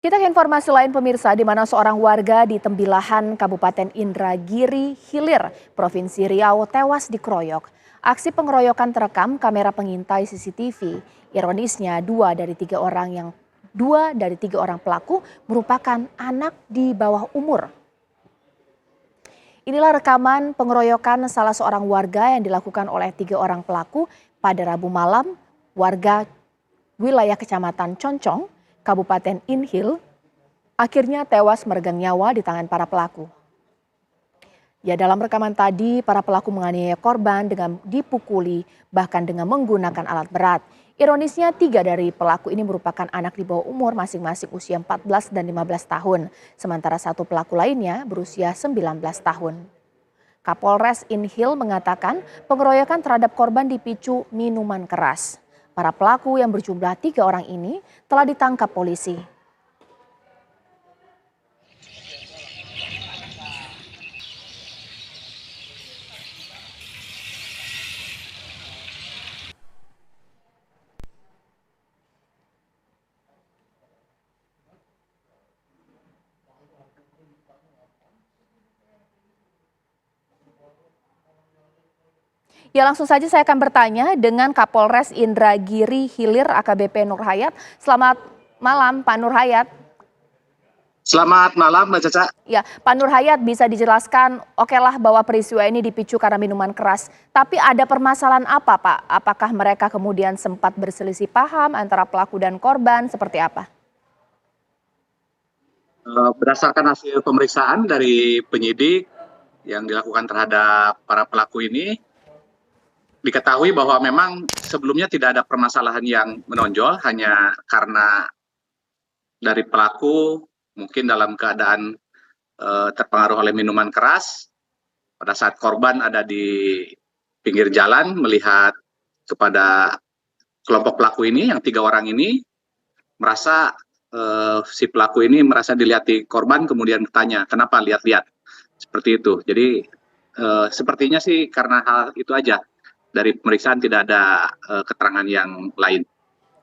Kita ke informasi lain pemirsa, di mana seorang warga di Tembilahan, Kabupaten Indragiri Hilir, Provinsi Riau tewas dikeroyok. Aksi pengeroyokan terekam kamera pengintai CCTV. Ironisnya dua dari tiga orang pelaku merupakan anak di bawah umur. Inilah rekaman pengeroyokan salah seorang warga yang dilakukan oleh tiga orang pelaku pada Rabu malam. Warga wilayah Kecamatan Concong, Kabupaten Inhil, akhirnya tewas meregang nyawa di tangan para pelaku. Ya, dalam rekaman tadi, para pelaku menganiaya korban dengan dipukuli, bahkan dengan menggunakan alat berat. Ironisnya, tiga dari pelaku ini merupakan anak di bawah umur masing-masing usia 14 dan 15 tahun. Sementara satu pelaku lainnya berusia 19 tahun. Kapolres Inhil mengatakan pengeroyokan terhadap korban dipicu minuman keras. Para pelaku yang berjumlah 3 orang ini telah ditangkap polisi. Ya, langsung saja saya akan bertanya dengan Kapolres Indragiri Hilir AKBP Nur Hayat. Selamat malam Pak Nur Hayat. Selamat malam Mbak Caca. Ya, Pak Nur Hayat, bisa dijelaskan, okelah bahwa peristiwa ini dipicu karena minuman keras. Tapi ada permasalahan apa Pak? Apakah mereka kemudian sempat berselisih paham antara pelaku dan korban, seperti apa? Berdasarkan hasil pemeriksaan dari penyidik yang dilakukan terhadap para pelaku ini, diketahui bahwa memang sebelumnya tidak ada permasalahan yang menonjol, hanya karena dari pelaku mungkin dalam keadaan terpengaruh oleh minuman keras. Pada saat korban ada di pinggir jalan melihat kepada kelompok pelaku ini, yang 3 orang ini, merasa si pelaku ini merasa dilihati korban, kemudian bertanya, kenapa lihat-lihat? Seperti itu. Jadi sepertinya sih karena hal itu aja. Dari pemeriksaan tidak ada keterangan yang lain.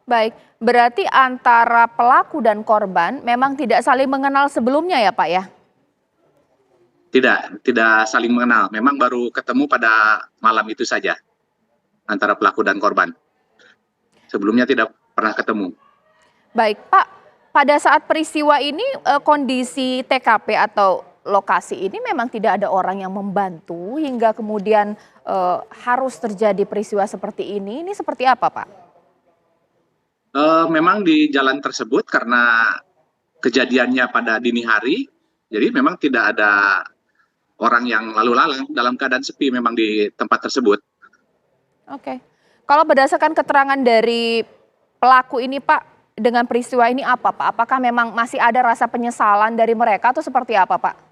Baik, berarti antara pelaku dan korban memang tidak saling mengenal sebelumnya ya Pak ya? Tidak saling mengenal. Memang baru ketemu pada malam itu saja antara pelaku dan korban. Sebelumnya tidak pernah ketemu. Baik Pak, pada saat peristiwa ini kondisi TKP atau lokasi ini memang tidak ada orang yang membantu hingga kemudian harus terjadi peristiwa seperti ini. Ini seperti apa Pak? Memang di jalan tersebut karena kejadiannya pada dini hari, jadi memang tidak ada orang yang lalu lalang, dalam keadaan sepi memang di tempat tersebut. Oke. Kalau berdasarkan keterangan dari pelaku ini Pak, dengan peristiwa ini apa Pak? Apakah memang masih ada rasa penyesalan dari mereka atau seperti apa Pak?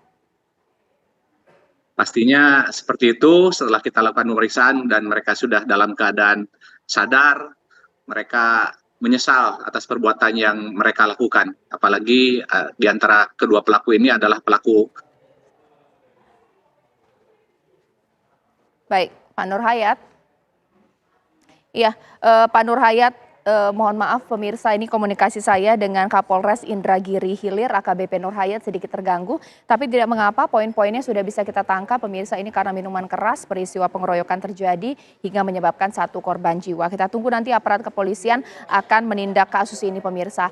Pastinya seperti itu. Setelah kita lakukan pemeriksaan dan mereka sudah dalam keadaan sadar, mereka menyesal atas perbuatan yang mereka lakukan. Apalagi di antara kedua pelaku ini adalah pelaku. Baik, Pak Nur Hayat. Iya, Pak Nur Hayat, mohon maaf pemirsa, ini komunikasi saya dengan Kapolres Indragiri Hilir AKBP Nur Hayat sedikit terganggu. Tapi tidak mengapa, poin-poinnya sudah bisa kita tangkap pemirsa. Ini karena minuman keras, peristiwa pengeroyokan terjadi hingga menyebabkan 1 korban jiwa. Kita tunggu nanti aparat kepolisian akan menindak kasus ini pemirsa.